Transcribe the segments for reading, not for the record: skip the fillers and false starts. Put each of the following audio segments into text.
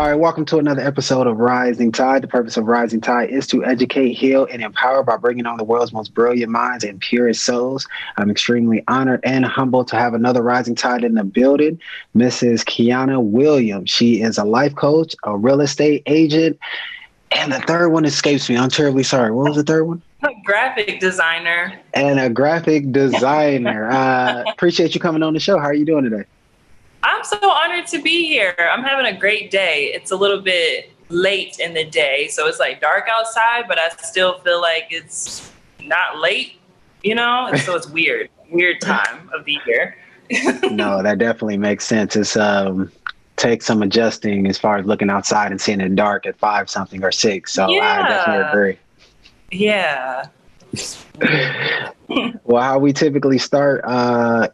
All right, welcome to another episode of Rising Tide. The purpose of Rising Tide is to educate, heal, and empower by bringing on the world's most brilliant minds and purest souls. I'm extremely honored and humbled to have another Rising Tide in the building, Mrs. Kiana Williams. She is a life coach, a real estate agent, and the third one escapes me. I'm terribly sorry. What was the third one? A graphic designer. And a graphic designer. Appreciate you coming on the show. How are you doing today? I'm so honored to be here. I'm having a great day. It's a little bit late in the day, so it's like dark outside, but I still feel like it's not late, you know? So it's weird time of the year. No, that definitely makes sense. It's takes some adjusting as far as looking outside and seeing it dark at 5 something or 6. So yeah. I definitely agree. Yeah. Well, how we typically start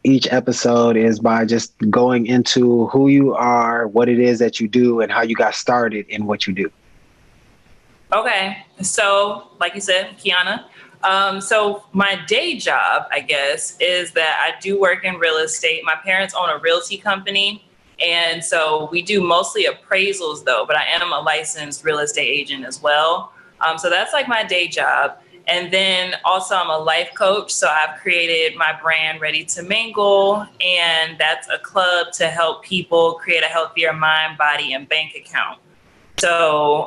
each episode is by just going into who you are, what it is that you do, and how you got started in what you do. Okay. So, like you said, Kiana. So my day job, I guess, is that I do work in real estate. My parents own a realty company. And so we do mostly appraisals, though, but I am a licensed real estate agent as well. So that's like my day job. And then also I'm a life coach. So I've created my brand Ready to Mingle. And that's a club to help people create a healthier mind, body, and bank account. So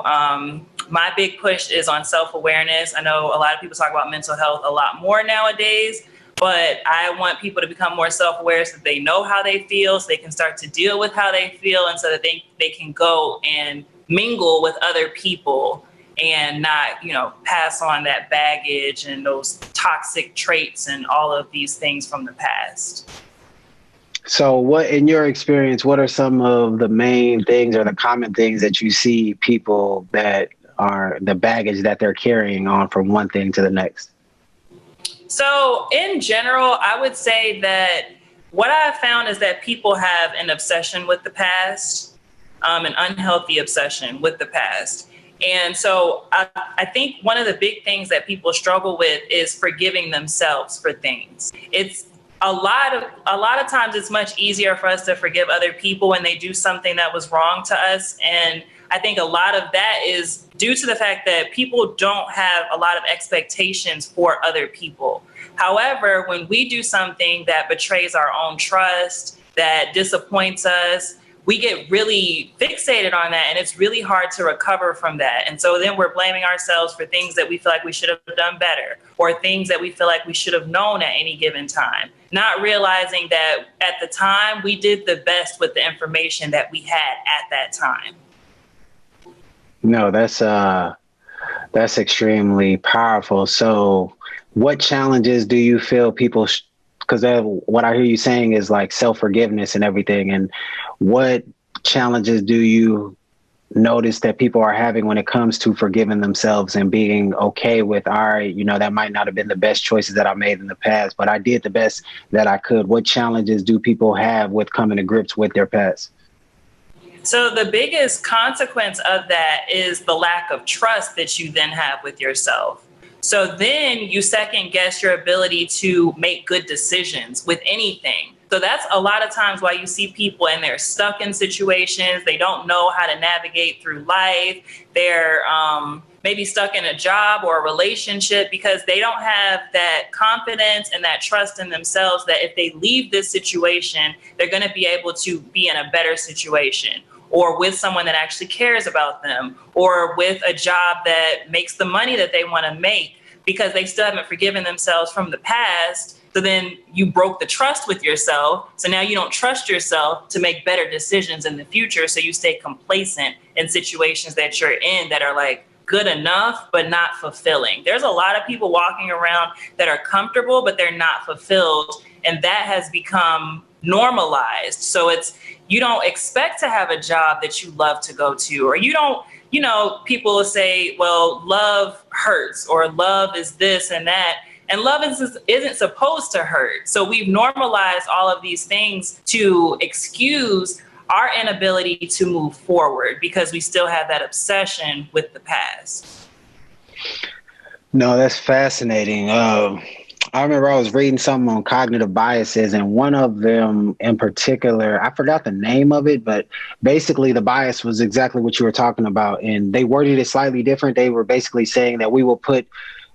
my big push is on self-awareness. I know a lot of people talk about mental health a lot more nowadays, but I want people to become more self-aware so that they know how they feel, so they can start to deal with how they feel, and so that they can go and mingle with other people and not, pass on that baggage and those toxic traits and all of these things from the past. So what, in your experience, what are some of the main things or the common things that you see people that are the baggage that they're carrying on from one thing to the next? So in general, I would say that what I've found is that people have an obsession with the past, an unhealthy obsession with the past. And so I think one of the big things that people struggle with is forgiving themselves for things. It's a lot of times it's much easier for us to forgive other people when they do something that was wrong to us. And I think a lot of that is due to the fact that people don't have a lot of expectations for other people. However, when we do something that betrays our own trust, that disappoints us, we get really fixated on that, and it's really hard to recover from that. And so then we're blaming ourselves for things that we feel like we should have done better, or things that we feel like we should have known at any given time, not realizing that at the time we did the best with the information that we had at that time. No, that's extremely powerful. So what challenges do you feel people, because what I hear you saying is like self-forgiveness and everything. And what challenges do you notice that people are having when it comes to forgiving themselves and being okay with, all right, that might not have been the best choices that I made in the past, but I did the best that I could. What challenges do people have with coming to grips with their past? So the biggest consequence of that is the lack of trust that you then have with yourself. So then you second guess your ability to make good decisions with anything. So that's a lot of times why you see people and they're stuck in situations. They don't know how to navigate through life. They're maybe stuck in a job or a relationship because they don't have that confidence and that trust in themselves that if they leave this situation, they're going to be able to be in a better situation, or with someone that actually cares about them, or with a job that makes the money that they want to make, because they still haven't forgiven themselves from the past. So then you broke the trust with yourself. So now you don't trust yourself to make better decisions in the future. So you stay complacent in situations that you're in that are like good enough, but not fulfilling. There's a lot of people walking around that are comfortable, but they're not fulfilled. And that has become normalized. So you don't expect to have a job that you love to go to, or you don't, people will say, well, love hurts, or love is this and that. And love isn't supposed to hurt. So we've normalized all of these things to excuse our inability to move forward because we still have that obsession with the past. No, that's fascinating. I remember I was reading something on cognitive biases, and one of them in particular, I forgot the name of it, but basically the bias was exactly what you were talking about. And they worded it slightly different. They were basically saying that we will put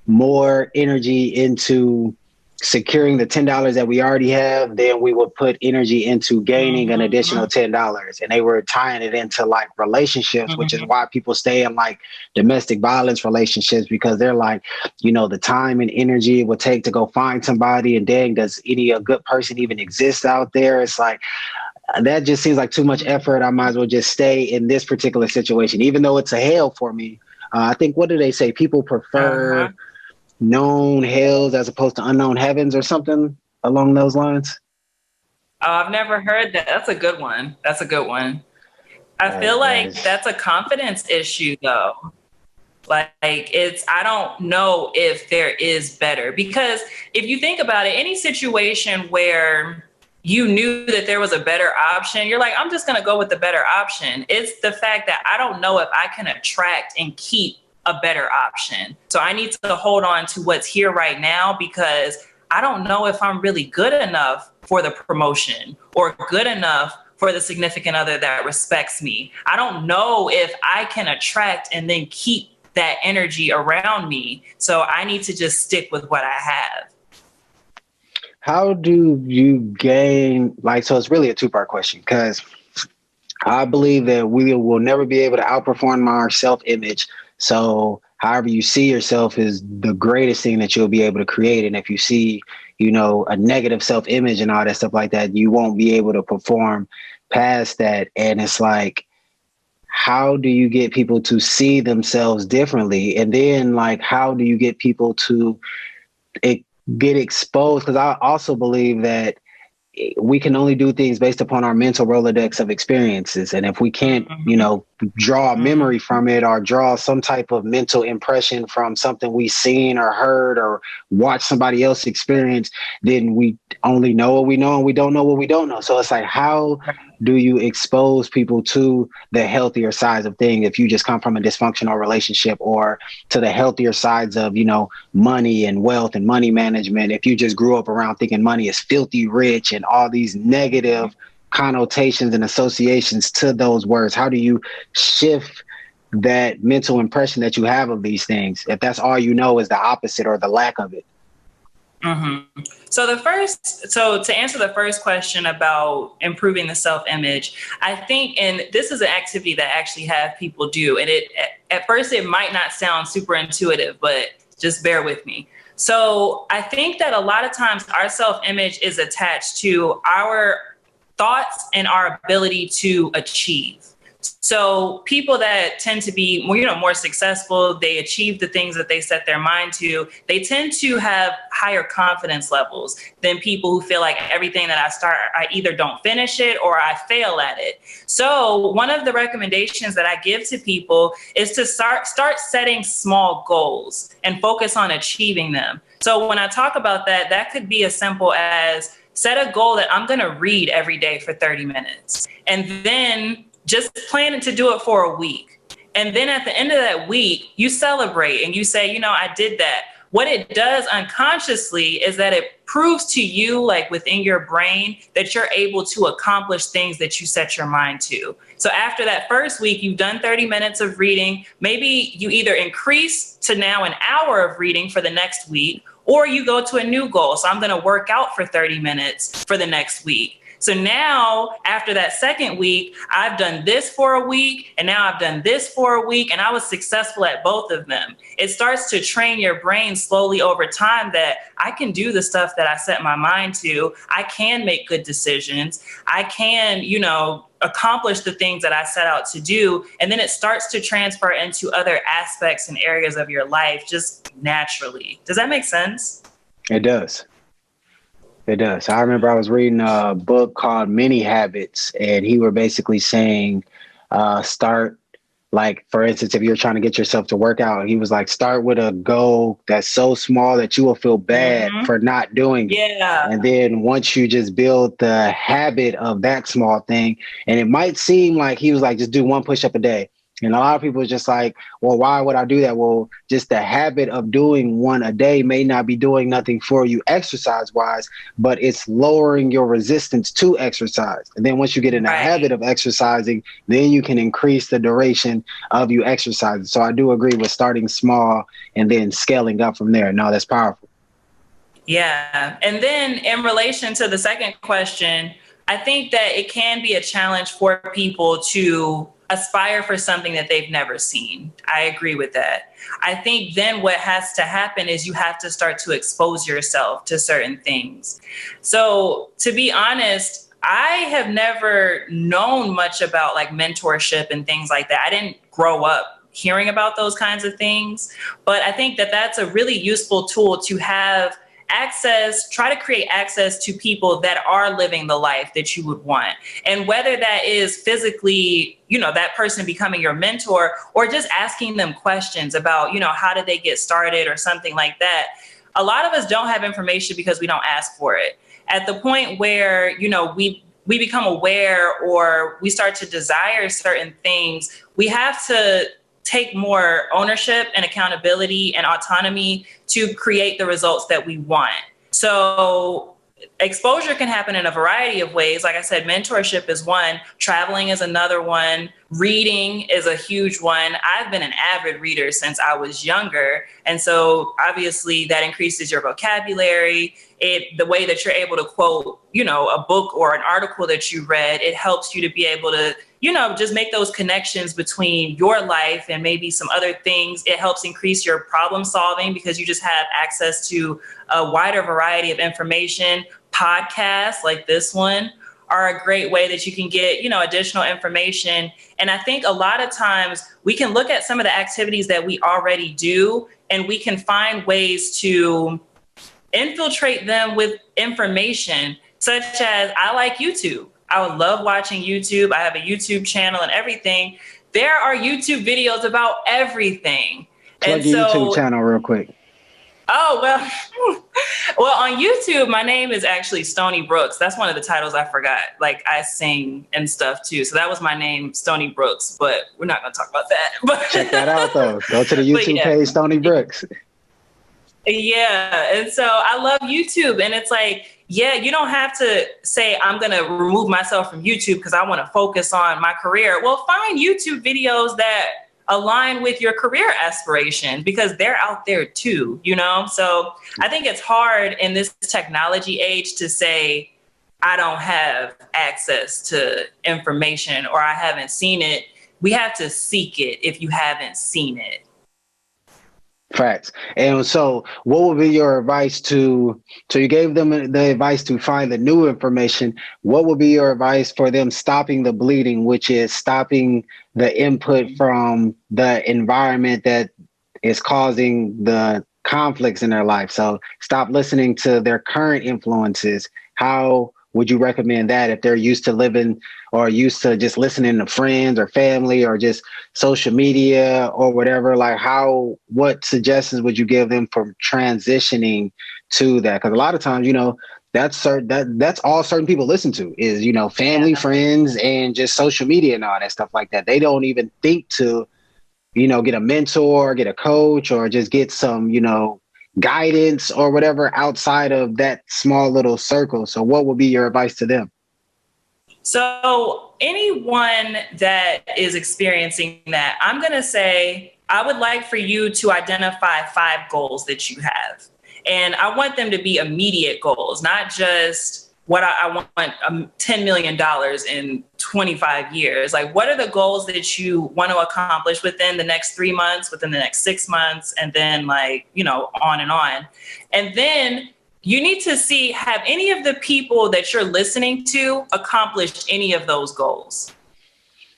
more energy into securing the $10 that we already have, then we would put energy into gaining an additional $10. And they were tying it into like relationships, which is why people stay in like domestic violence relationships, because they're like, you know, the time and energy it would take to go find somebody, and dang, does any a good person even exist out there? It's like, that just seems like too much effort. I might as well just stay in this particular situation, even though it's a hell for me. I think, what do they say? People prefer known hells as opposed to unknown heavens, or something along those lines. Oh, I've never heard that. That's a good one. I feel like that's a confidence issue though. Like I don't know if there is better, because if you think about it, any situation where you knew that there was a better option, you're like, I'm just going to go with the better option. It's the fact that I don't know if I can attract and keep a better option. So I need to hold on to what's here right now, because I don't know if I'm really good enough for the promotion or good enough for the significant other that respects me. I don't know if I can attract and then keep that energy around me. So I need to just stick with what I have. How do you gain, like, so it's really a two-part question, because I believe that we will never be able to outperform our self-image. So however you see yourself is the greatest thing that you'll be able to create. And if you see, you know, a negative self-image and all that stuff like that, you won't be able to perform past that. And it's like, how do you get people to see themselves differently? And then, like, how do you get people to get exposed? Because I also believe that we can only do things based upon our mental Rolodex of experiences. And if we can't, you know, draw a memory from it, or draw some type of mental impression from something we've seen or heard or watched somebody else experience, then we only know what we know and we don't know what we don't know. So it's like, how do you expose people to the healthier sides of things if you just come from a dysfunctional relationship, or to the healthier sides of, you know, money and wealth and money management, if you just grew up around thinking money is filthy rich and all these negative connotations and associations to those words? How do you shift that mental impression that you have of these things if that's all you know is the opposite or the lack of it? So to answer the first question about improving the self-image, I think, and this is an activity that I actually have people do, and at first it might not sound super intuitive, but just bear with me. So I think that a lot of times our self-image is attached to our thoughts and our ability to achieve. So people that tend to be more successful, they achieve the things that they set their mind to, they tend to have higher confidence levels than people who feel like everything that I start, I either don't finish it or I fail at it. So one of the recommendations that I give to people is to start setting small goals and focus on achieving them. So when I talk about that, that could be as simple as set a goal that I'm going to read every day for 30 minutes. And then just planning to do it for a week. And then at the end of that week, you celebrate and you say, I did that. What it does unconsciously is that it proves to you, like within your brain, that you're able to accomplish things that you set your mind to. So after that first week, you've done 30 minutes of reading. Maybe you either increase to now an hour of reading for the next week, or you go to a new goal. So I'm going to work out for 30 minutes for the next week. So now after that second week, I've done this for a week, and now I've done this for a week, and I was successful at both of them. It starts to train your brain slowly over time that I can do the stuff that I set my mind to. I can make good decisions. I can, accomplish the things that I set out to do. And then it starts to transfer into other aspects and areas of your life just naturally. Does that make sense? It does. It does. I remember I was reading a book called Many Habits, and he were basically saying, start, like, for instance, if you're trying to get yourself to work out, he was like, start with a goal that's so small that you will feel bad for not doing it. Yeah. And then once you just build the habit of that small thing, and it might seem like he was like, just do one push-up a day. And a lot of people are just like, well, why would I do that? Well, just the habit of doing one a day may not be doing nothing for you exercise wise, but it's lowering your resistance to exercise. And then once you get in the habit of exercising, then you can increase the duration of you exercising. So I do agree with starting small and then scaling up from there. No, that's powerful. Yeah. And then in relation to the second question, I think that it can be a challenge for people to aspire for something that they've never seen. I agree with that. I think then what has to happen is you have to start to expose yourself to certain things. So to be honest, I have never known much about like mentorship and things like that. I didn't grow up hearing about those kinds of things, but I think that that's a really useful tool to have access, try to create access to people that are living the life that you would want. And whether that is physically, that person becoming your mentor, or just asking them questions about, how did they get started or something like that. A lot of us don't have information because we don't ask for it. At the point where, we become aware or we start to desire certain things, we have to take more ownership and accountability and autonomy to create the results that we want. So exposure can happen in a variety of ways. Like I said, mentorship is one, traveling is another one, reading is a huge one. I've been an avid reader since I was younger. And so obviously that increases your vocabulary. The way that you're able to quote, a book or an article that you read, it helps you to be able to, just make those connections between your life and maybe some other things. It helps increase your problem solving because you just have access to a wider variety of information. Podcasts like this one are a great way that you can get, additional information. And I think a lot of times we can look at some of the activities that we already do, and we can find ways to infiltrate them with information, such as I like YouTube. I would love watching YouTube. I have a YouTube channel and everything. There are YouTube videos about everything. Plug your YouTube channel real quick. Oh, well, on YouTube, my name is actually Stony Brooks. That's one of the titles I forgot. Like I sing and stuff too. So that was my name, Stony Brooks, but we're not going to talk about that. But check that out though. Go to the YouTube page, Stony Brooks. Yeah. And so I love YouTube, and it's like, yeah, you don't have to say I'm going to remove myself from YouTube because I want to focus on my career. Well, find YouTube videos that align with your career aspirations because they're out there too, So I think it's hard in this technology age to say, I don't have access to information or I haven't seen it. We have to seek it if you haven't seen it. Facts. And so what would be your advice so you gave them the advice to find the new information. What would be your advice for them stopping the bleeding, which is stopping the input from the environment that is causing the conflicts in their life? So stop listening to their current influences. How would you recommend that if they're used to living or used to just listening to friends or family or just social media or whatever? Like what suggestions would you give them for transitioning to that? Because a lot of times, that's all certain people listen to is, family, friends, and just social media and all that stuff like that. They don't even think to, get a mentor, get a coach, or just get some, guidance or whatever outside of that small little circle. So what would be your advice to them? So anyone that is experiencing that, I'm going to say, I would like for you to identify 5 goals that you have. And I want them to be immediate goals, not just what I want $10 million in 25 years. Like, what are the goals that you want to accomplish within the next 3 months, within the next 6 months, and then on and on. And then you need to see, have any of the people that you're listening to accomplished any of those goals?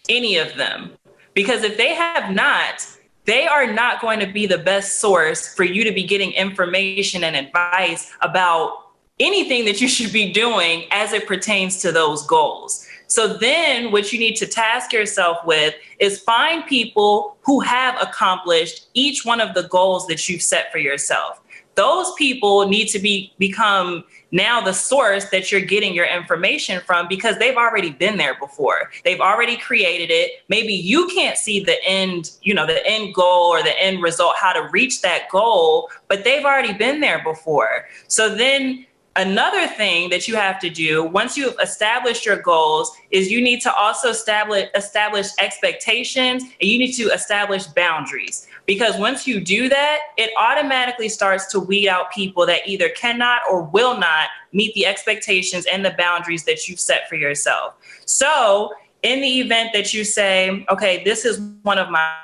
Any of them? Because if they have not, they are not going to be the best source for you to be getting information and advice about anything that you should be doing as it pertains to those goals. So then what you need to task yourself with is find people who have accomplished each one of the goals that you've set for yourself. those people need to become now the source that you're getting your information from, because they've already been there before. They've already created it. Maybe you can't see the end, the end goal or the end result, how to reach that goal, but they've already been there before. So then another thing that you have to do once you've established your goals is you need to also establish expectations, and you need to establish boundaries. Because once you do that, it automatically starts to weed out people that either cannot or will not meet the expectations and the boundaries that you've set for yourself. So in the event that you say, okay, this is one of my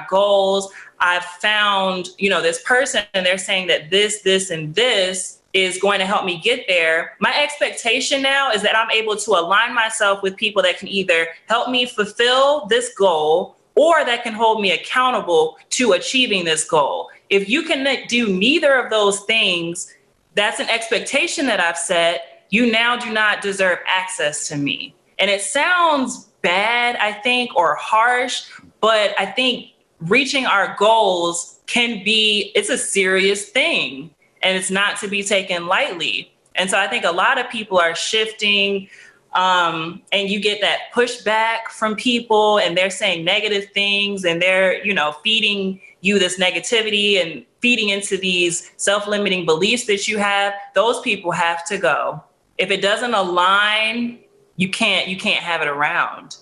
goals, I've found, this person, and they're saying that this, and this is going to help me get there. My expectation now is that I'm able to align myself with people that can either help me fulfill this goal or that can hold me accountable to achieving this goal. If you can do neither of those things, that's an expectation that I've set. You now do not deserve access to me. And it sounds bad, I think, or harsh, but I think reaching our goals it's a serious thing, and it's not to be taken lightly. And so I think a lot of people are shifting, and you get that pushback from people, and they're saying negative things, and they're, feeding you this negativity and feeding into these self-limiting beliefs that you have. Those people have to go. If it doesn't align, you can't have it around.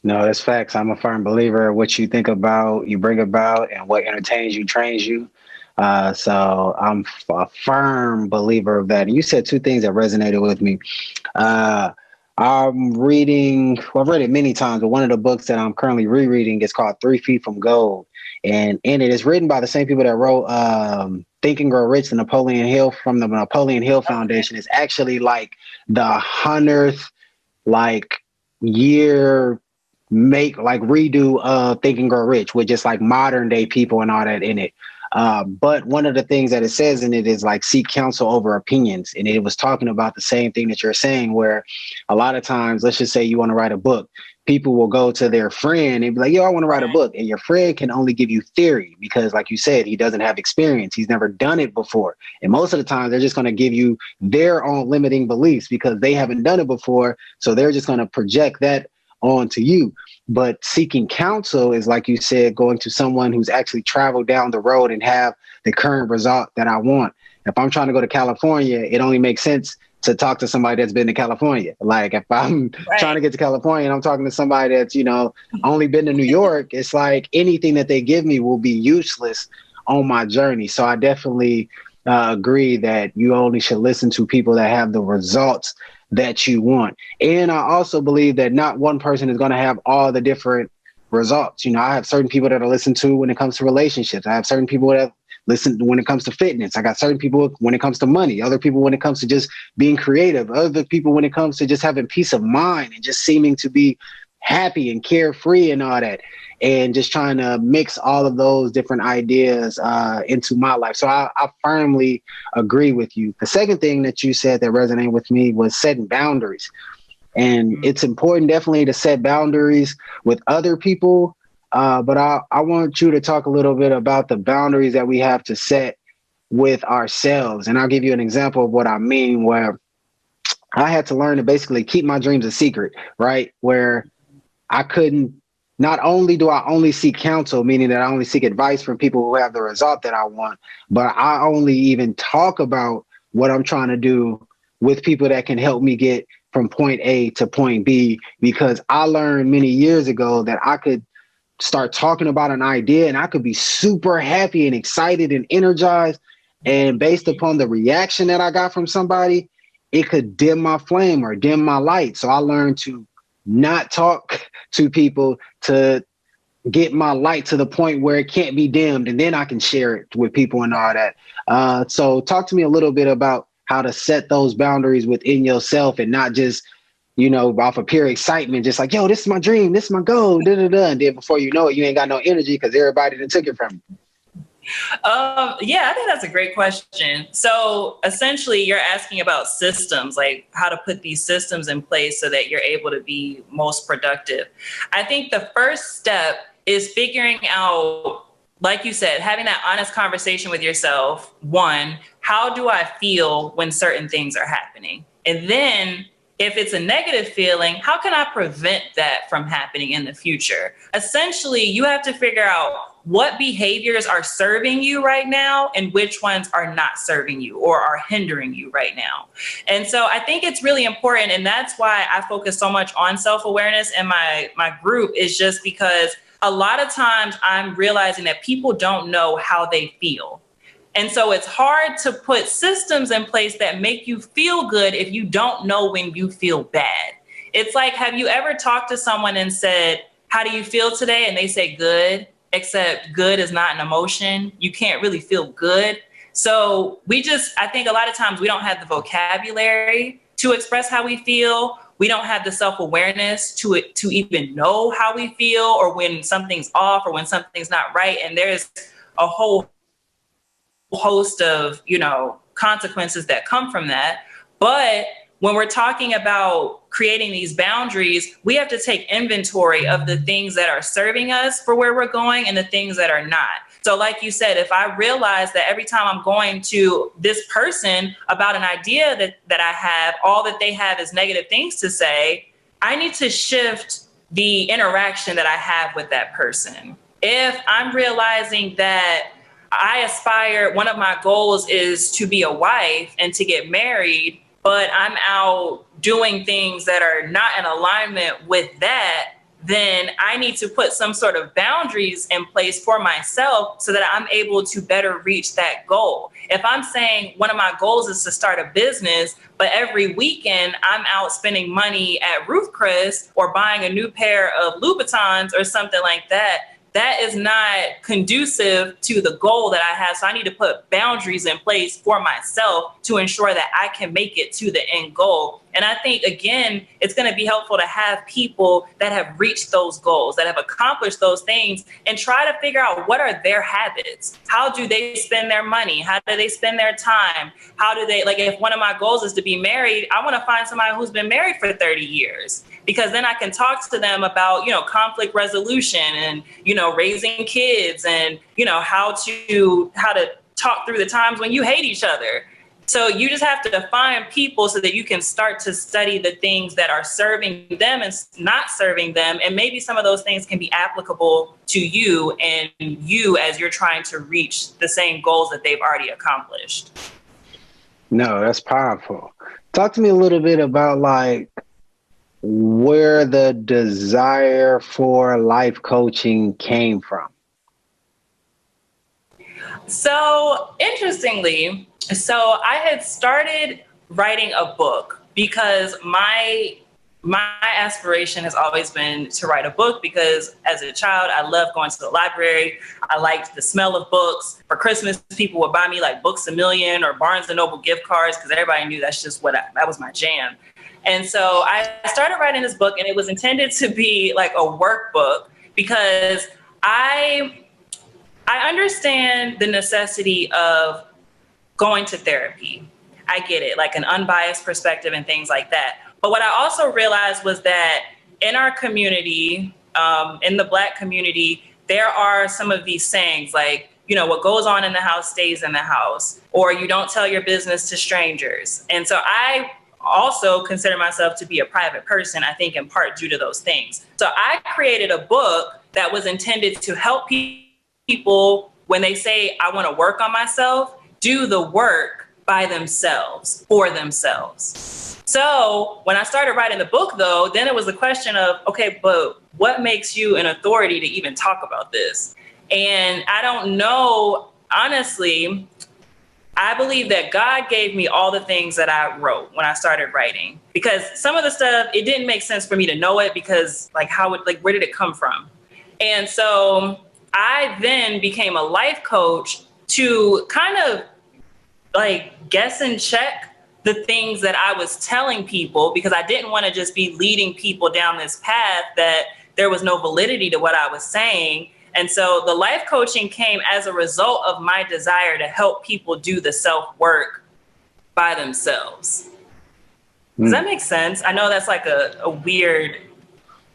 No, that's facts. I'm a firm believer. What you think about, you bring about, and what entertains you, trains you. So I'm a firm believer of that. And you said two things that resonated with me. I'm reading, I've read it many times, but one of the books that I'm currently rereading is called 3 Feet from Gold. And in it, it's written by the same people that wrote Think and Grow Rich, the Napoleon Hill, from the Napoleon Hill Foundation. It's actually like the 100th year redo of Think and Grow Rich with just like modern day people and all that in it. But one of the things that it says in it is like seek counsel over opinions. And it was talking about the same thing that you're saying, where a lot of times, let's just say you want to write a book. People will go to their friend and be like, yo, I want to write a book. And your friend can only give you theory because, like you said, he doesn't have experience. He's never done it before. And most of the time, they're just going to give you their own limiting beliefs because they haven't done it before. So they're just going to project that onto you. But seeking counsel is, like you said, going to someone who's actually traveled down the road and have the current result that I want. If I'm trying to go to California, it only makes sense to talk to somebody that's been to California. Like if I'm trying to get to California and I'm talking to somebody that's, only been to New York, it's like anything that they give me will be useless on my journey. So I definitely agree that you only should listen to people that have the results that you want. And I also believe that not one person is going to have all the different results. I have certain people that I listen to when it comes to relationships. I have certain people that listen when it comes to fitness. I got certain people when it comes to money, other people when it comes to just being creative, other people when it comes to just having peace of mind and just seeming to be happy and carefree and all that. And just trying to mix all of those different ideas into my life. So I firmly agree with you. The second thing that you said that resonated with me was setting boundaries. And it's important definitely to set boundaries with other people. But I want you to talk a little bit about the boundaries that we have to set with ourselves. And I'll give you an example of what I mean, where I had to learn to basically keep my dreams a secret, right? Where I couldn't. Not only do I only seek counsel, meaning that I only seek advice from people who have the result that I want, but I only even talk about what I'm trying to do with people that can help me get from point A to point B, because I learned many years ago that I could start talking about an idea and I could be super happy and excited and energized. And based upon the reaction that I got from somebody, it could dim my flame or dim my light. So I learned to not talk to people to get my light to the point where it can't be dimmed, and then I can share it with people and all that. So talk to me a little bit about how to set those boundaries within yourself and not just, off of pure excitement, just like, yo, this is my dream, this is my goal, And then before you know it, you ain't got no energy because everybody done took it from you. Yeah, I think that's a great question. So essentially you're asking about systems, like how to put these systems in place so that you're able to be most productive. I think the first step is figuring out like you said, having that honest conversation with yourself. One, how do I feel when certain things are happening? And then if it's a negative feeling, how can I prevent that from happening in the future? Essentially, you have to figure out what behaviors are serving you right now and which ones are not serving you or are hindering you right now. And so I think it's really important. And that's why I focus so much on self-awareness in my group, is just because a lot of times I'm realizing that people don't know how they feel. And so it's hard to put systems in place that make you feel good if you don't know when you feel bad. It's like, have you ever talked to someone and said, how do you feel today? And they say good, except good is not an emotion. You can't really feel good. So I think a lot of times we don't have the vocabulary to express how we feel. We don't have the self-awareness to even know how we feel, or when something's off or when something's not right. And there's a whole host of, consequences that come from that. But when we're talking about creating these boundaries, we have to take inventory of the things that are serving us for where we're going and the things that are not. So like you said, if I realize that every time I'm going to this person about an idea that I have, all that they have is negative things to say, I need to shift the interaction that I have with that person. If I'm realizing that one of my goals is to be a wife and to get married, but I'm out doing things that are not in alignment with that, then I need to put some sort of boundaries in place for myself so that I'm able to better reach that goal. If I'm saying one of my goals is to start a business, but every weekend I'm out spending money at Ruth Chris or buying a new pair of Louboutins or something like that, that is not conducive to the goal that I have. So I need to put boundaries in place for myself to ensure that I can make it to the end goal. And I think, again, it's going to be helpful to have people that have reached those goals, that have accomplished those things, and try to figure out what are their habits. How do they spend their money? How do they spend their time? How do they, like, if one of my goals is to be married, I want to find somebody who's been married for 30 years. Because then I can talk to them about, conflict resolution and, raising kids and, how to talk through the times when you hate each other. So you just have to find people so that you can start to study the things that are serving them and not serving them. And maybe some of those things can be applicable to you and you as you're trying to reach the same goals that they've already accomplished. No, that's powerful. Talk to me a little bit about where the desire for life coaching came from. So interestingly, I had started writing a book because my aspiration has always been to write a book, because as a child, I loved going to the library. I liked the smell of books. For Christmas, people would buy me Books A Million or Barnes & Noble gift cards because everybody knew that's just that was my jam. And so I started writing this book, and it was intended to be a workbook, because I understand the necessity of going to therapy. I get it, an unbiased perspective and things like that. But what I also realized was that in our community, in the Black community, there are some of these sayings what goes on in the house stays in the house, or you don't tell your business to strangers. And so I also consider myself to be a private person, I think in part due to those things. So I created a book that was intended to help people when they say, I want to work on myself, do the work by themselves, for themselves. So when I started writing the book, though, then it was the question of, okay, but what makes you an authority to even talk about this? And I don't know, honestly. I believe that God gave me all the things that I wrote when I started writing, because some of the stuff, it didn't make sense for me to know it, because where did it come from? And so I then became a life coach to kind of guess and check the things that I was telling people, because I didn't want to just be leading people down this path that there was no validity to what I was saying. And so the life coaching came as a result of my desire to help people do the self-work by themselves. Does that make sense? I know that's a weird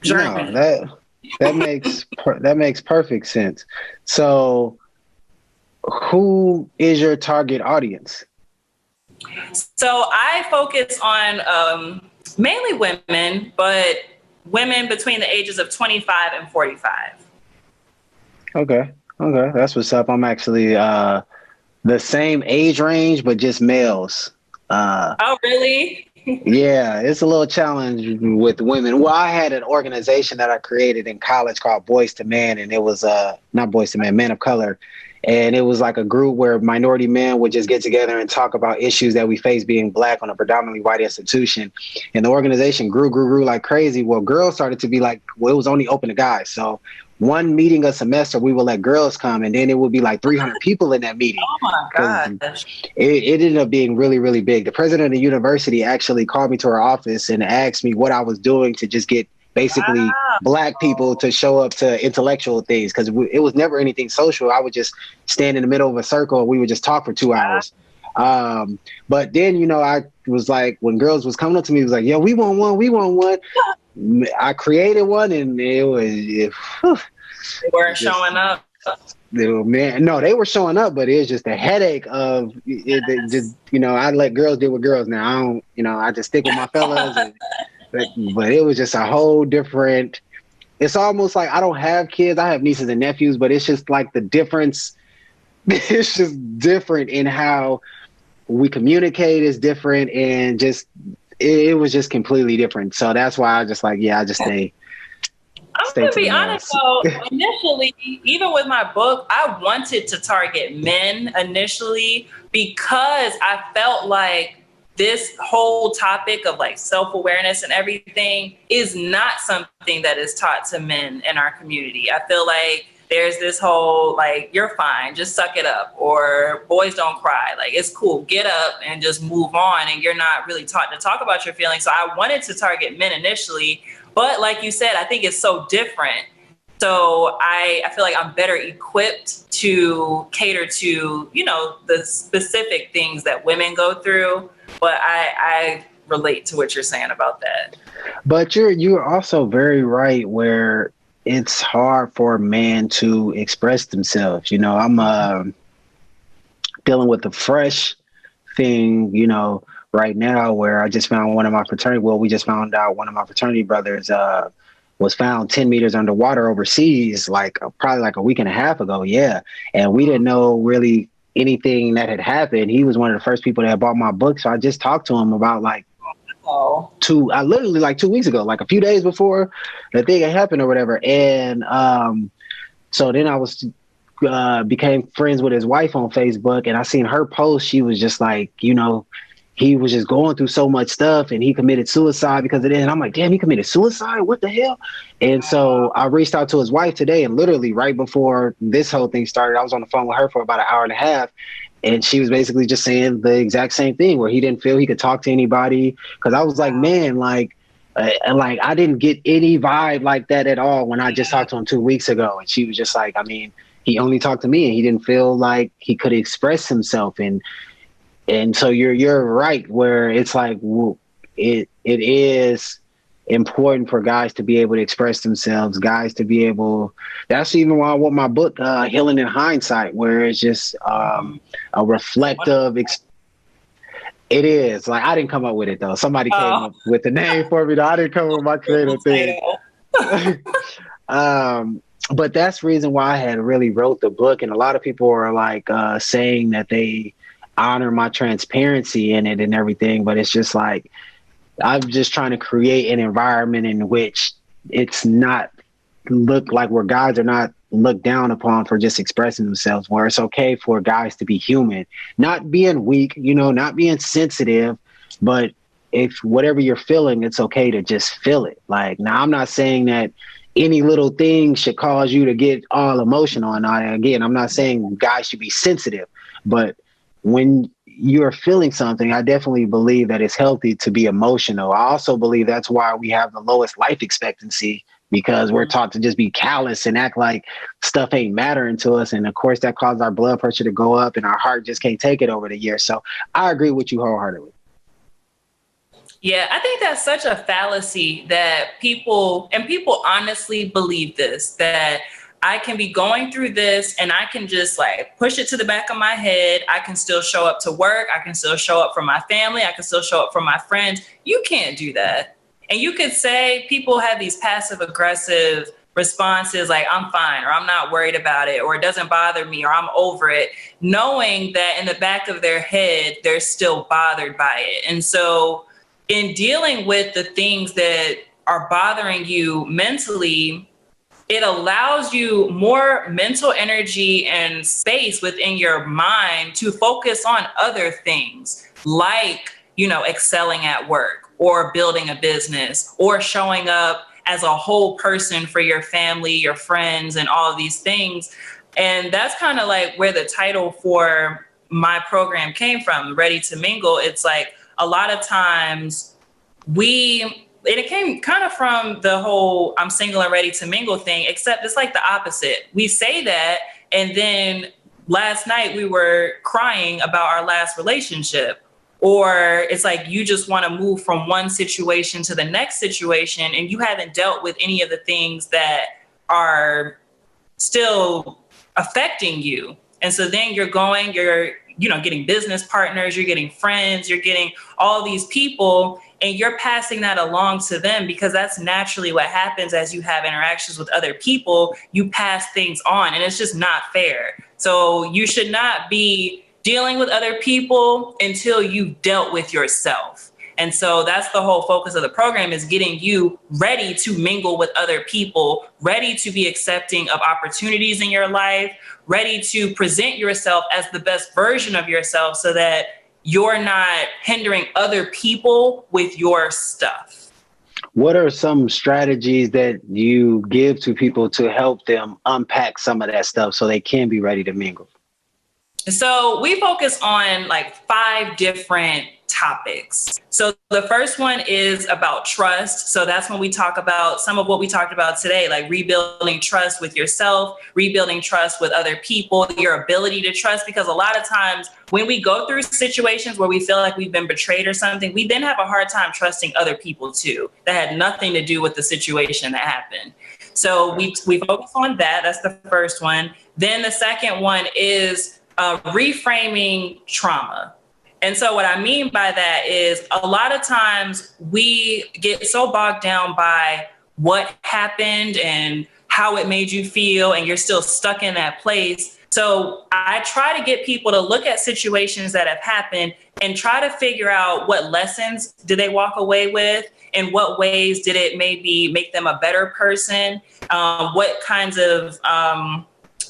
journey. No, that makes perfect sense. So who is your target audience? So I focus on mainly women, but women between the ages of 25 and 45. Okay. That's what's up. I'm actually the same age range, but just males. Oh, really? Yeah, it's a little challenge with women. Well, I had an organization that I created in college called Boys to Men, and it was not Boys to Men, Men of Color. And it was like a group where minority men would just get together and talk about issues that we face being Black on a predominantly white institution. And the organization grew like crazy. Well, girls started to be like, well, it was only open to guys. So one meeting a semester, we would let girls come, and then it would be like 300 people in that meeting. Oh my gosh. It ended up being really, really big. The president of the university actually called me to her office and asked me what I was doing to just get basically Black people to show up to intellectual things, because it was never anything social. I would just stand in the middle of a circle and we would just talk for 2 hours. But then, I was like, when girls was coming up to me, it was like, yo, we want one. I created one, and they weren't showing up. Man, no, they were showing up, but it was just a headache of it. Just I let girls deal with girls now. I don't, I just stick with my fellas. But it was just a whole different. It's almost like I don't have kids. I have nieces and nephews, but it's just like the difference. It's just different in how we communicate is different, and just it was just completely different. So that's why I just stay. I'm going to be honest, though, initially, even with my book, I wanted to target men initially because I felt like this whole topic of like self-awareness and everything is not something that is taught to men in our community. I feel like there's this whole, like, you're fine, just suck it up, or boys don't cry. Like, it's cool, get up and just move on. And you're not really taught to talk about your feelings. So I wanted to target men initially. But like you said, I think it's so different. So I feel like I'm better equipped to cater to, the specific things that women go through. But I relate to what you're saying about that. But you're also very right where it's hard for a man to express themselves. I'm dealing with the fresh thing, right now, where I just found we just found out one of my fraternity brothers was found 10 meters underwater overseas, probably like a week and a half ago. Yeah. And we didn't know really anything that had happened. He was one of the first people that had bought my book. So I just talked to him about literally 2 weeks ago, like a few days before the thing had happened or whatever. And so then I became friends with his wife on Facebook, and I seen her post. She was just like, he was just going through so much stuff, and he committed suicide because of it. And I'm like, damn, he committed suicide? What the hell? And so I reached out to his wife today, and literally right before this whole thing started, I was on the phone with her for about an hour and a half. And she was basically just saying the exact same thing, where he didn't feel he could talk to anybody. Because I was like, man, I didn't get any vibe like that at all when I just talked to him 2 weeks ago. And she was just like, he only talked to me, and he didn't feel like he could express himself. And so you're right, where it's like it is important for guys to be able to express themselves, guys to be able. That's even why I want my book, Healing in Hindsight, where it's just a reflective. It is like, I didn't come up with it though. Somebody came up with the name for me. I didn't come up with my creative thing. But that's the reason why I had really wrote the book. And a lot of people are like saying that they honor my transparency in it and everything. But it's just like, I'm just trying to create an environment in which it's not look like where guys are not looked down upon for just expressing themselves, where it's okay for guys to be human, not being weak, not being sensitive, but if whatever you're feeling, it's okay to just feel it. Like, now I'm not saying that any little thing should cause you to get all emotional. And again, I'm not saying guys should be sensitive, but when you're feeling something, I definitely believe that it's healthy to be emotional. I also believe that's why we have the lowest life expectancy, because we're taught to just be callous and act like stuff ain't mattering to us. And of course that causes our blood pressure to go up, and our heart just can't take it over the years. So I agree with you wholeheartedly. Yeah, I think that's such a fallacy that people honestly believe this, that I can be going through this and I can just like push it to the back of my head. I can still show up to work. I can still show up for my family. I can still show up for my friends. You can't do that. And you could say people have these passive aggressive responses like, I'm fine, or I'm not worried about it, or it doesn't bother me, or I'm over it, knowing that in the back of their head, they're still bothered by it. And so in dealing with the things that are bothering you mentally, it allows you more mental energy and space within your mind to focus on other things like, excelling at work or building a business or showing up as a whole person for your family, your friends, and all of these things. And that's kind of like where the title for my program came from, Ready to Mingle. It's like a lot of times it came kind of from the whole I'm single and ready to mingle thing, except it's like the opposite. We say that, and then last night we were crying about our last relationship. Or it's like you just want to move from one situation to the next situation, and you haven't dealt with any of the things that are still affecting you. And so then you're getting business partners, you're getting friends, you're getting all these people, and you're passing that along to them because that's naturally what happens as you have interactions with other people. You pass things on, and it's just not fair. So you should not be dealing with other people until you've dealt with yourself. And so that's the whole focus of the program, is getting you ready to mingle with other people, ready to be accepting of opportunities in your life, ready to present yourself as the best version of yourself so that you're not hindering other people with your stuff. What are some strategies that you give to people to help them unpack some of that stuff so they can be ready to mingle? So we focus on like 5 different topics. So the first one is about trust. So that's when we talk about some of what we talked about today, like rebuilding trust with yourself, rebuilding trust with other people, your ability to trust, because a lot of times when we go through situations where we feel like we've been betrayed or something, we then have a hard time trusting other people too. That had nothing to do with the situation that happened. So we focus on that. That's the first one. Then the second one is reframing trauma. And so what I mean by that is a lot of times we get so bogged down by what happened and how it made you feel, and you're still stuck in that place. So I try to get people to look at situations that have happened and try to figure out what lessons did they walk away with, in what ways did it maybe make them a better person, what kinds of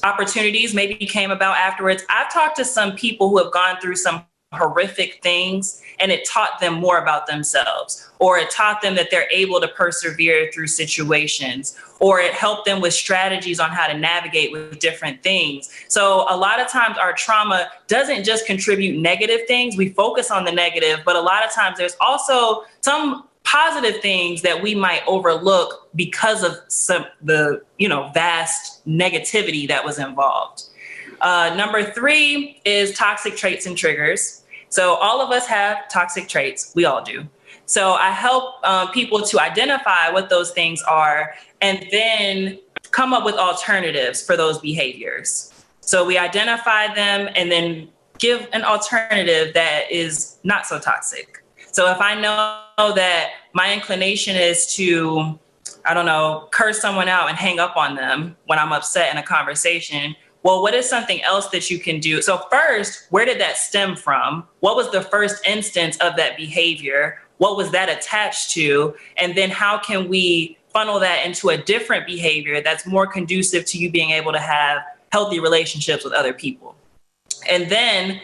opportunities maybe came about afterwards. I've talked to some people who have gone through some horrific things, and it taught them more about themselves, or it taught them that they're able to persevere through situations, or it helped them with strategies on how to navigate with different things. So a lot of times our trauma doesn't just contribute negative things. We focus on the negative, but a lot of times there's also some positive things that we might overlook because of the vast negativity that was involved. Number 3 is toxic traits and triggers. So all of us have toxic traits. We all do. So I help people to identify what those things are and then come up with alternatives for those behaviors. So we identify them and then give an alternative that is not so toxic. So if I know that my inclination is to, curse someone out and hang up on them when I'm upset in a conversation, well, what is something else that you can do? So first, where did that stem from? What was the first instance of that behavior? What was that attached to? And then how can we funnel that into a different behavior that's more conducive to you being able to have healthy relationships with other people? And then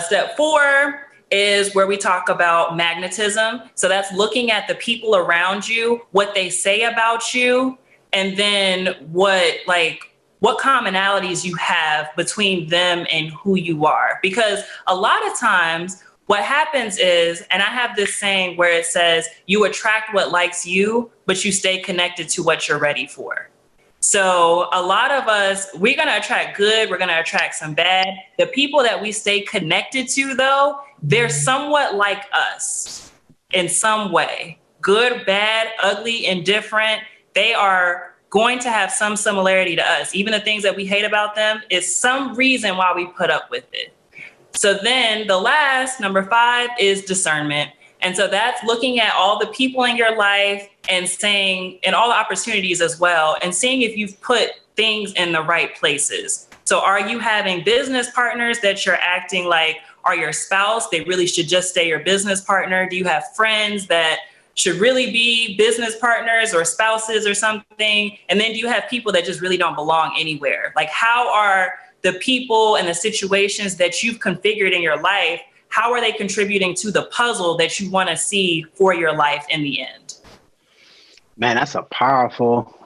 step 4 is where we talk about magnetism. So that's looking at the people around you, what they say about you, and then what commonalities you have between them and who you are. Because a lot of times what happens is, and I have this saying where it says, you attract what likes you, but you stay connected to what you're ready for. So a lot of us, we're going to attract good, we're going to attract some bad. The people that we stay connected to, though, they're somewhat like us. in some way, good, bad, ugly, indifferent. They are going to have some similarity to us. Even the things that we hate about them is some reason why we put up with it. So then the last, number 5, is discernment. And so that's looking at all the people in your life and saying, and all the opportunities as well, and seeing if you've put things in the right places. So are you having business partners that you're acting like are your spouse? They really should just stay your business partner. Do you have friends that should really be business partners or spouses or something? And then do you have people that just really don't belong anywhere? Like, how are the people and the situations that you've configured in your life, how are they contributing to the puzzle that you want to see for your life in the end? Man, that's a powerful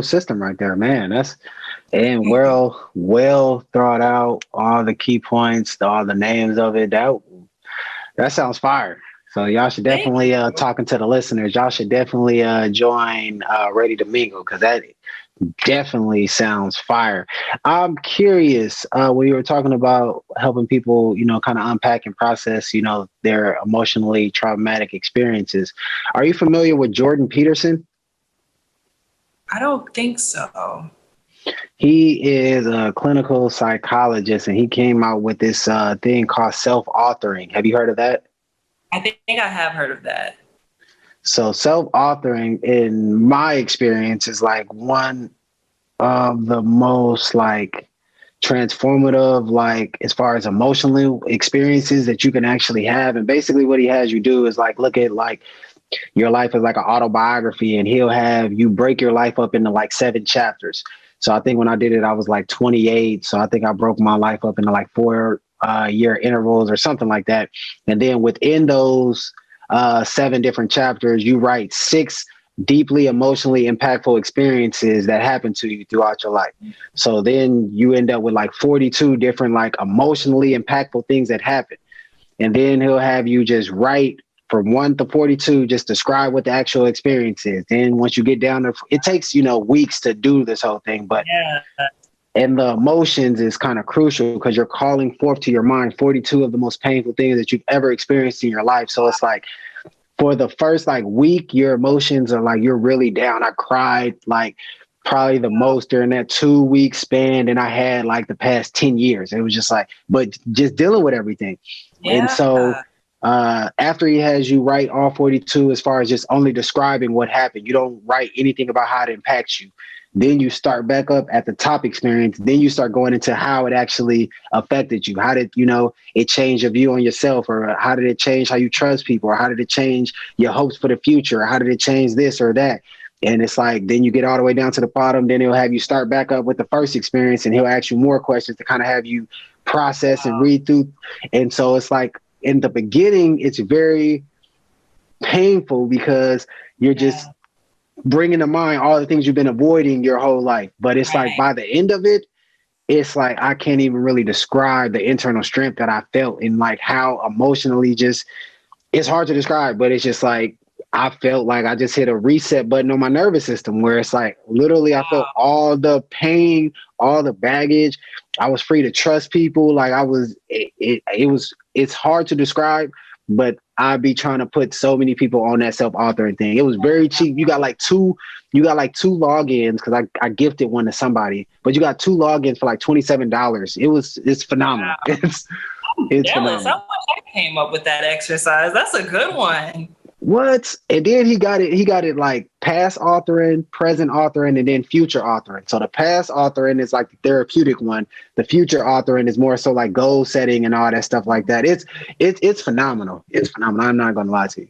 system right there, man. And well thought out, all the key points, all the names of it. That sounds fire. So y'all should definitely talking to the listeners. Y'all should definitely join Ready to Mingle, because that definitely sounds fire. I'm curious, when you were talking about helping people, kind of unpack and process, their emotionally traumatic experiences. Are you familiar with Jordan Peterson? I don't think so. He is a clinical psychologist, and he came out with this thing called self-authoring. Have you heard of that? I think I have heard of that. So self-authoring, in my experience, is like one of the most like transformative, like as far as emotional experiences that you can actually have. And basically what he has you do is like look at like your life as like an autobiography, and he'll have you break your life up into like 7 chapters. So I think when I did it, I was like 28. So I think I broke my life up into like 4 year intervals or something like that. And then within those 7 different chapters, you write 6 deeply emotionally impactful experiences that happened to you throughout your life. So then you end up with like 42 different like emotionally impactful things that happened. And then he'll have you just write from 1 to 42, just describe what the actual experience is. Then once you get down to, it takes, weeks to do this whole thing, but and the emotions is kind of crucial because you're calling forth to your mind 42 of the most painful things that you've ever experienced in your life. So it's like for the first like week, your emotions are like, you're really down. I cried like probably the most during that 2-week span than I had like the past 10 years. It was just like, but just dealing with everything. Yeah. And so after he has you write all 42, as far as just only describing what happened, you don't write anything about how it impacts you. Then you start back up at the top experience. Then you start going into how it actually affected you. How did, it change your view on yourself, or how did it change how you trust people, or how did it change your hopes for the future, or how did it change this or that? And it's like, then you get all the way down to the bottom. Then he'll have you start back up with the first experience, and he'll ask you more questions to kind of have you process and read through. And so it's like in the beginning, it's very painful because you're just bringing to mind all the things you've been avoiding your whole life. But it's like by the end of it, it's like I can't even really describe the internal strength that I felt, and like how emotionally just, it's hard to describe, but it's just like I felt like I just hit a reset button on my nervous system, where it's like literally I felt all the pain, all the baggage. I was free to trust people. Like it's hard to describe, but I'd be trying to put so many people on that self-authoring thing. It was very cheap. You got like two logins, because I gifted one to somebody, but you got 2 logins for like $27. It's phenomenal. Wow. It's phenomenal. Someone came up with that exercise. That's a good one. What? And then he got it like past authoring, present authoring, and then future authoring. So the past authoring is like the therapeutic one. The future authoring is more so like goal setting and all that stuff like that. It's phenomenal. It's phenomenal. I'm not going to lie to you.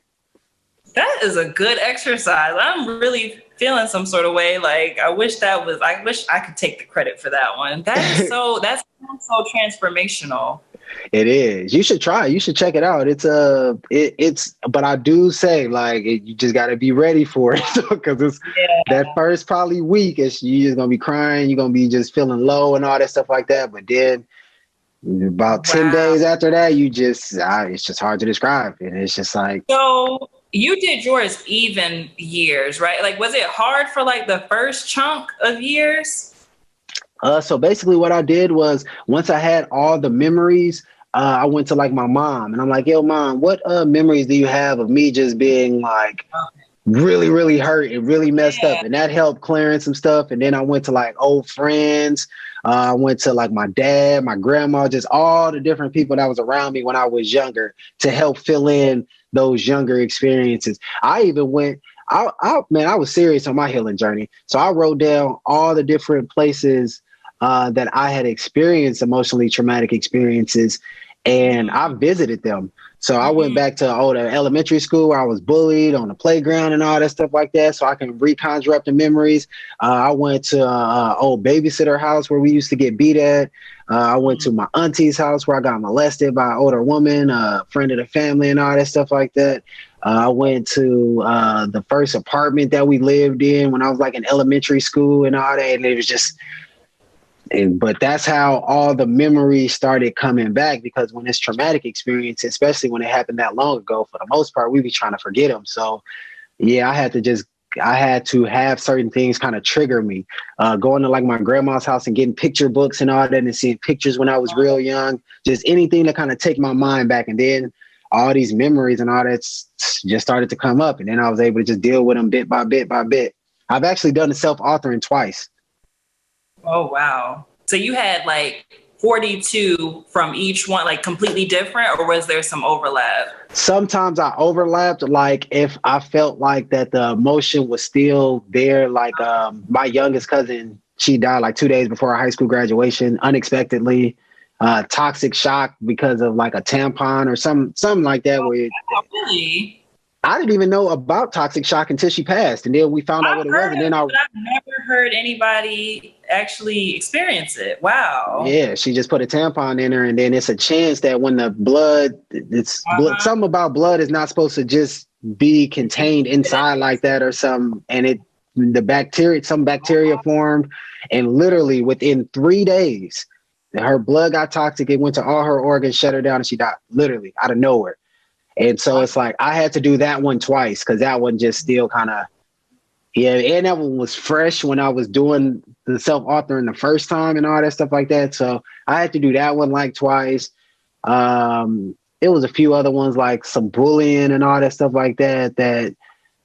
That is a good exercise. I'm really feeling some sort of way. Like I wish I could take the credit for that one. That's so transformational. It is. You should try. You should check it out. But I do say like you just got to be ready for it, because that first probably week you're just gonna be crying. You're gonna be just feeling low and all that stuff like that. But then about 10 days after that, it's just hard to describe. And it's just like, so you did yours even years, right? Like, was it hard for like the first chunk of years? So basically what I did was, once I had all the memories, I went to like my mom, and I'm like, yo, mom, what memories do you have of me just being like really, really hurt and really messed up? And that helped clearing some stuff. And then I went to like old friends. I went to like my dad, my grandma, just all the different people that was around me when I was younger to help fill in those younger experiences. I even went, I was serious on my healing journey. So I wrote down all the different places that I had experienced emotionally traumatic experiences, and I visited them. So I went back to older elementary school where I was bullied on the playground and all that stuff like that, so I can reconjure up the memories. I went to old babysitter house where we used to get beat at. I went to my auntie's house where I got molested by an older woman, a friend of the family, and all that stuff like that. I went to the first apartment that we lived in when I was like in elementary school and all that, and it was just. But that's how all the memories started coming back, because when it's traumatic experience, especially when it happened that long ago, for the most part, we be trying to forget them. So yeah, I had to have certain things kind of trigger me. Going to like my grandma's house and getting picture books and all that, and seeing pictures when I was real young, just anything to kind of take my mind back. And then all these memories and all that just started to come up. And then I was able to just deal with them bit by bit by bit. I've actually done the self-authoring twice. Oh, wow. So you had like 42 from each one, like completely different, or was there some overlap? Sometimes I overlapped, like if I felt like that the emotion was still there, like my youngest cousin, she died like 2 days before our high school graduation, unexpectedly, toxic shock because of like a tampon or something like that. Really? I didn't even know about toxic shock until she passed, and then we found out what it was. And then I've never heard anybody actually experience it. Wow. Yeah, she just put a tampon in her, and then it's a chance that when the blood, blood, something about blood is not supposed to just be contained inside like that or something, and some bacteria formed, and literally within 3 days, her blood got toxic. It went to all her organs, shut her down, and she died literally out of nowhere. And so it's like I had to do that one twice, because that one just still kind of, and that one was fresh when I was doing the self-authoring the first time and all that stuff like that. So I had to do that one like twice. It was a few other ones like some bullying and all that stuff like that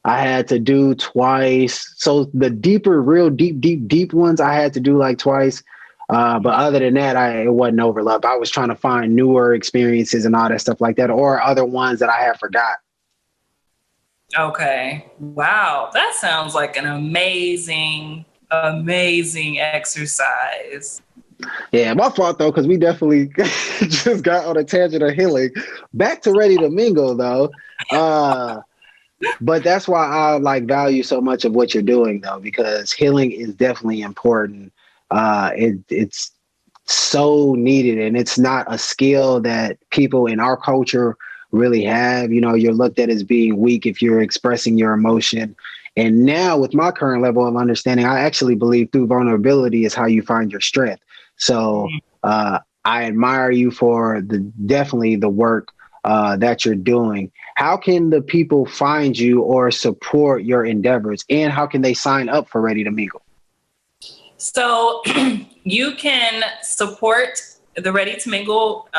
I had to do twice. So the deeper, real deep ones I had to do like twice. But other than that, it wasn't overlap. I was trying to find newer experiences and all that stuff like that, or other ones that I had forgot. Okay. Wow. That sounds like an amazing exercise. Yeah, my fault though, because we definitely just got on a tangent of healing. Back to Ready to Mingle though. But that's why I like value so much of what you're doing though, because healing is definitely important. It's so needed, and it's not a skill that people in our culture really have. You know, you're looked at as being weak if you're expressing your emotion. And now with my current level of understanding, I actually believe through vulnerability is how you find your strength. So I admire you for definitely the work that you're doing. How can the people find you or support your endeavors, and how can they sign up for Ready to Mingle? So you can support the Ready to Mingle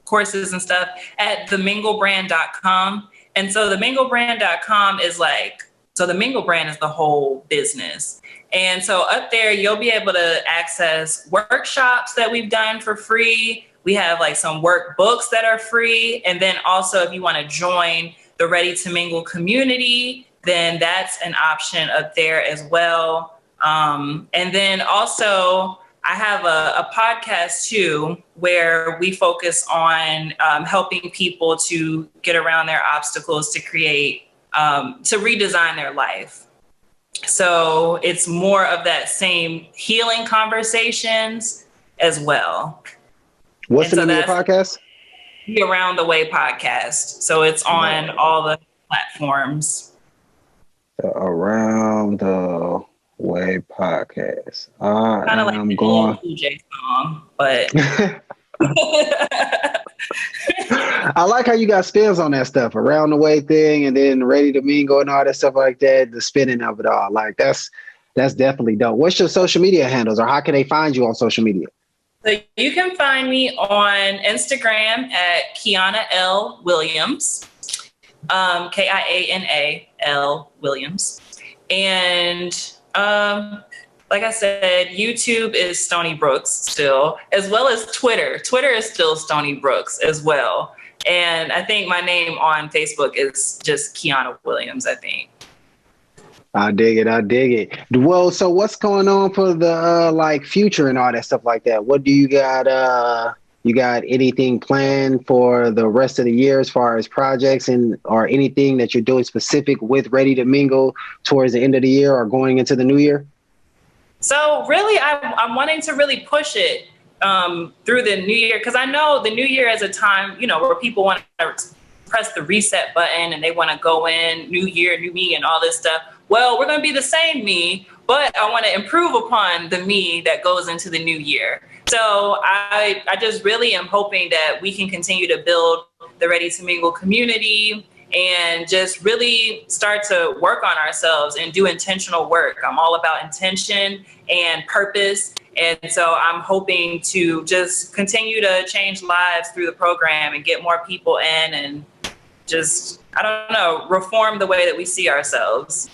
courses and stuff at TheMcBrideInstitute.com. And so TheMcBrideInstitute.com is so the Mingle brand is the whole business. And so up there, you'll be able to access workshops that we've done for free. We have like some workbooks that are free. And then also if you want to join the Ready to Mingle community, then that's an option up there as well. And then also I have a podcast too, where we focus on helping people to get around their obstacles to create, to redesign their life. So it's more of that same healing conversations as well. What's the name of your podcast? The Around the Way podcast. So it's on all the platforms. The Around the Way podcast. Kind of like the Blue Jay song, but I like how you got spins on that stuff, Around the Way thing, and then Ready to Mingle and all that stuff like that. The spinning of it all, like that's definitely dope. What's your social media handles, or how can they find you on social media? So you can find me on Instagram at kianalwilliams, Kianal Williams. And like I said, YouTube is Stony Brooks still, as well as Twitter. Twitter is still Stony Brooks as well. And I think my name on Facebook is just Kiana Williams, I think. I dig it. I dig it. Well, so what's going on for the like future and all that stuff like that? What do you got? You got anything planned for the rest of the year as far as projects and or anything that you're doing specific with Ready to Mingle towards the end of the year or going into the new year? So really, I'm wanting to really push it through the new year, because I know the new year is a time, you know, where people want to press the reset button and they want to go in, new year, new me and all this stuff. Well, we're going to be the same me, but I want to improve upon the me that goes into the new year. So I just really am hoping that we can continue to build the Ready to Mingle community and just really start to work on ourselves and do intentional work. I'm all about intention and purpose. And so I'm hoping to just continue to change lives through the program and get more people in and just, I don't know, reform the way that we see ourselves.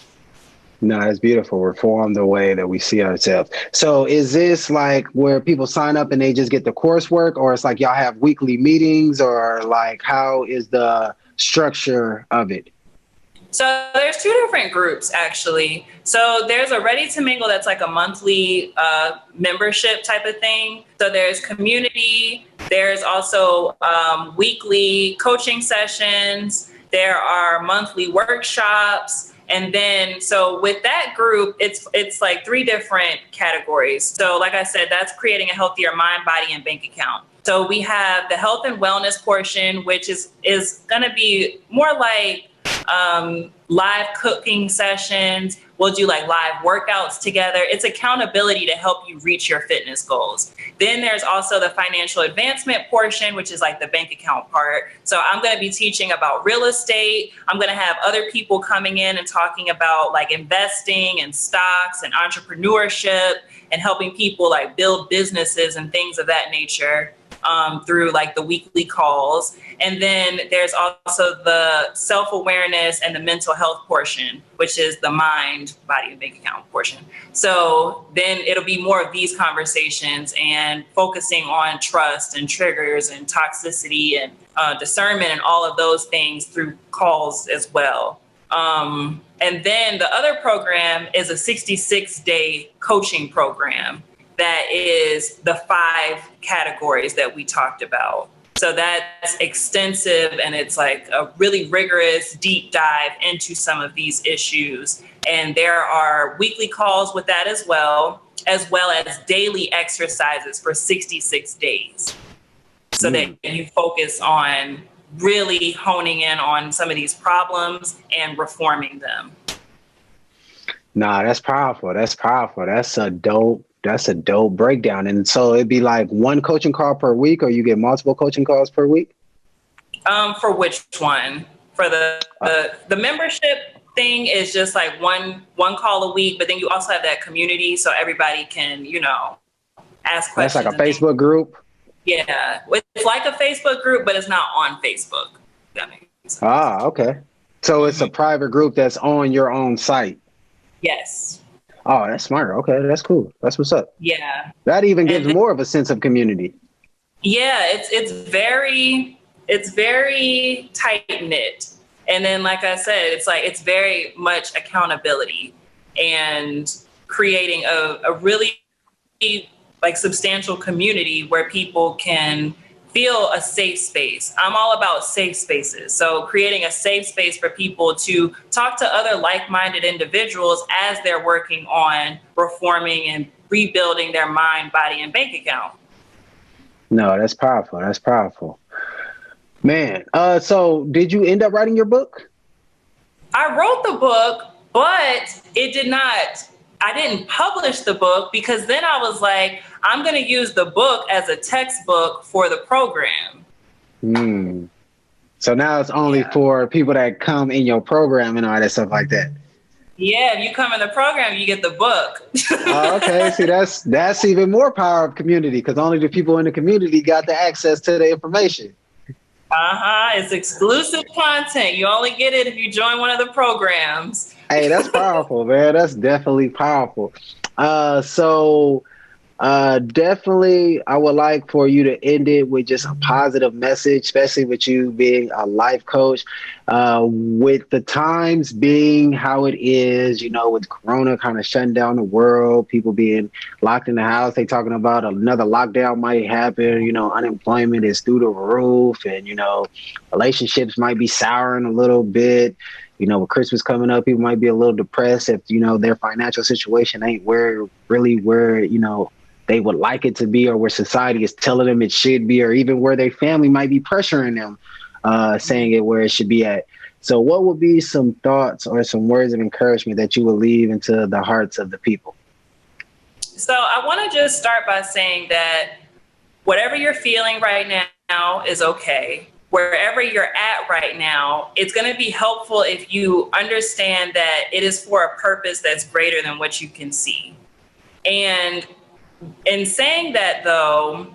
No, it's beautiful. Reform the way that we see ourselves. So is this like where people sign up and they just get the coursework, or it's like y'all have weekly meetings, or like how is the structure of it? So there's two different groups, actually. So there's a Ready to Mingle that's like a monthly membership type of thing. So there's community. There's also weekly coaching sessions. There are monthly workshops. And then, so with that group, it's like three different categories. So like I said, that's creating a healthier mind, body, and bank account. So we have the health and wellness portion, which is going to be more like live cooking sessions. We'll do like live workouts together. It's accountability to help you reach your fitness goals. Then there's also the financial advancement portion, which is like the bank account part. So I'm going to be teaching about real estate. I'm going to have other people coming in and talking about like investing and stocks and entrepreneurship and helping people like build businesses and things of that nature. Through like the weekly calls. And then there's also the self-awareness and the mental health portion, which is the mind, body, and bank account portion. So then it'll be more of these conversations and focusing on trust and triggers and toxicity and discernment and all of those things through calls as well. And then the other program is a 66-day coaching program that is the 5 categories that we talked about. So that's extensive, and it's like a really rigorous deep dive into some of these issues. And there are weekly calls with that as well as daily exercises for 66 days. So that you focus on really honing in on some of these problems and reforming them. Nah, that's powerful. That's powerful. That's a dope breakdown. And so it'd be like one coaching call per week, or you get multiple coaching calls per week? For which one? For the membership thing is just like one call a week, but then you also have that community so everybody can, you know, ask questions. That's like a Facebook group? Yeah. It's like a Facebook group, but it's not on Facebook. That makes sense. Ah, okay. So it's a private group that's on your own site? Yes. Oh, that's smart. Okay, that's cool. That's what's up. Yeah. That even gives more of a sense of community. Yeah, it's very tight knit. And then, like I said, it's very much accountability and creating a really like substantial community where people can feel a safe space. I'm all about safe spaces. So creating a safe space for people to talk to other like-minded individuals as they're working on reforming and rebuilding their mind, body, and bank account. No, that's powerful. That's powerful. Man, so did you end up writing your book? I wrote the book, but I didn't publish the book because then I was like, I'm going to use the book as a textbook for the program. So now it's only for people that come in your program and all that stuff like that. Yeah, if you come in the program, you get the book. Okay, see, that's even more power of community, because only the people in the community got the access to the information. It's exclusive content. You only get it if you join one of the programs. Hey, that's powerful, man. That's definitely powerful. Definitely, I would like for you to end it with just a positive message, especially with you being a life coach. With the times being how it is, with Corona kind of shutting down the world, people being locked in the house, they talking about another lockdown might happen. Unemployment is through the roof, and relationships might be souring a little bit. With Christmas coming up, people might be a little depressed if their financial situation ain't where they would like it to be, or where society is telling them it should be, or even where their family might be pressuring them, saying it where it should be at. So what would be some thoughts or some words of encouragement that you would leave into the hearts of the people? So I want to just start by saying that whatever you're feeling right now is okay. Wherever you're at right now, it's going to be helpful if you understand that it is for a purpose that's greater than what you can see. And in saying that, though,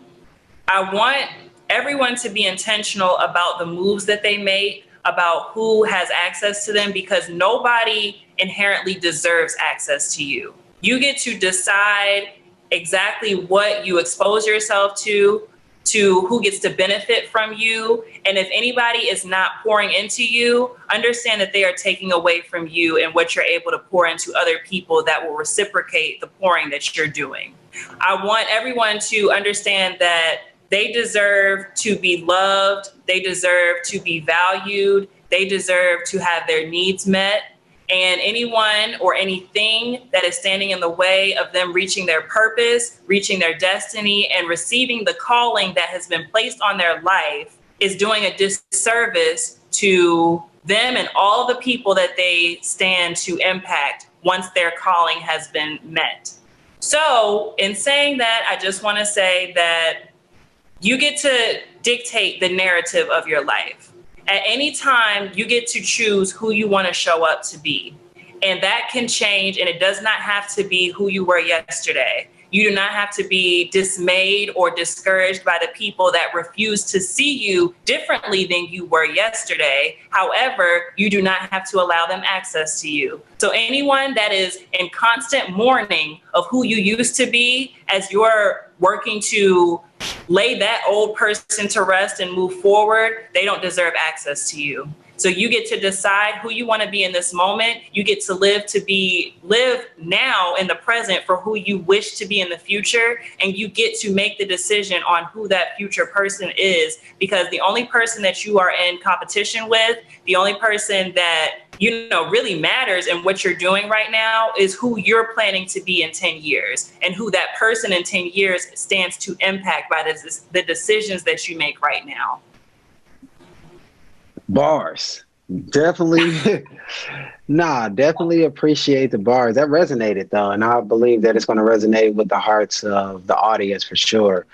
I want everyone to be intentional about the moves that they make, about who has access to them, because nobody inherently deserves access to you. You get to decide exactly what you expose yourself to who gets to benefit from you. And if anybody is not pouring into you, understand that they are taking away from you and what you're able to pour into other people that will reciprocate the pouring that you're doing. I want everyone to understand that they deserve to be loved. They deserve to be valued. They deserve to have their needs met. And anyone or anything that is standing in the way of them reaching their purpose, reaching their destiny, and receiving the calling that has been placed on their life is doing a disservice to them and all the people that they stand to impact once their calling has been met. So in saying that, I just want to say that you get to dictate the narrative of your life. At any time, you get to choose who you want to show up to be. And that can change, and it does not have to be who you were yesterday. You do not have to be dismayed or discouraged by the people that refuse to see you differently than you were yesterday. However, you do not have to allow them access to you. So anyone that is in constant mourning of who you used to be as you're working to lay that old person to rest and move forward, they don't deserve access to you. So you get to decide who you want to be in this moment. You get to live now in the present for who you wish to be in the future. And you get to make the decision on who that future person is, because the only person that you are in competition with, the only person that really matters in what you're doing right now is who you're planning to be in 10 years and who that person in 10 years stands to impact by the decisions that you make right now. Bars. Definitely. Definitely appreciate the bars. That resonated, though, and I believe that it's going to resonate with the hearts of the audience for sure.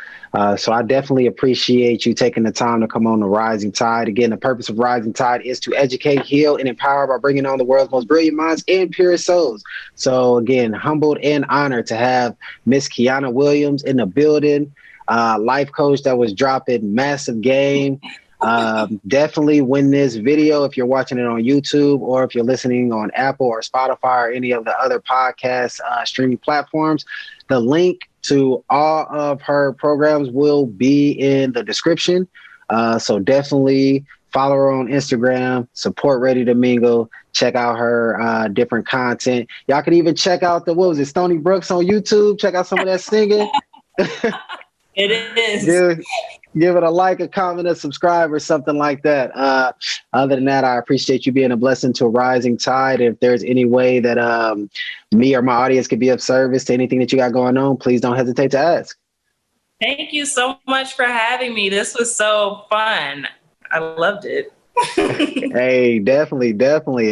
So I definitely appreciate you taking the time to come on the Rising Tide. Again, the purpose of Rising Tide is to educate, heal, and empower by bringing on the world's most brilliant minds and purest souls. So again, humbled and honored to have Miss Kiana Williams in the building, life coach that was dropping massive game. Definitely win this video if you're watching it on YouTube, or if you're listening on Apple or Spotify or any of the other podcast streaming platforms. The link to all of her programs will be in the description. So definitely follow her on Instagram, support Ready to Mingle, check out her different content. Y'all can even check out Stony Brooks on YouTube. Check out some of that singing. It is. Give it a like, a comment, a subscribe, or something like that. Other than that, I appreciate you being a blessing to Rising Tide. If there's any way that me or my audience could be of service to anything that you got going on, please don't hesitate to ask. Thank you so much for having me. This was so fun. I loved it. Hey, definitely.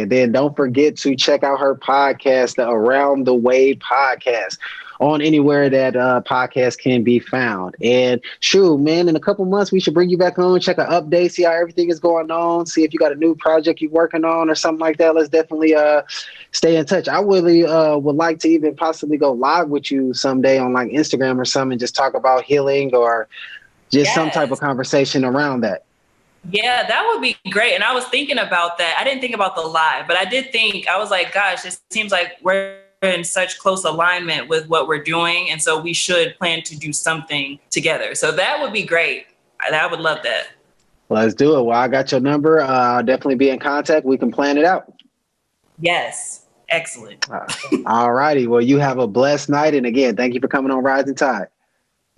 And then don't forget to check out her podcast, the Around the Way podcast. on anywhere that podcast can be found. And shoot, man, in a couple months, we should bring you back on, check an update, see how everything is going on, see if you got a new project you're working on or something like that. Let's definitely stay in touch. I really would like to even possibly go live with you someday on like Instagram or something, just talk about healing or just some type of conversation around that. Yeah, that would be great. And I was thinking about that. I didn't think about the live, but I did think, I was like, gosh, it seems like we're in such close alignment with what we're doing. And so we should plan to do something together. So that would be great. I would love that. Let's do it. Well, I got your number. I'll definitely be in contact. We can plan it out. Yes. Excellent. All righty. Well, you have a blessed night. And again, thank you for coming on Rising Tide.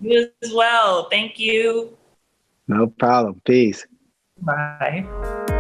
You as well. Thank you. No problem. Peace. Bye.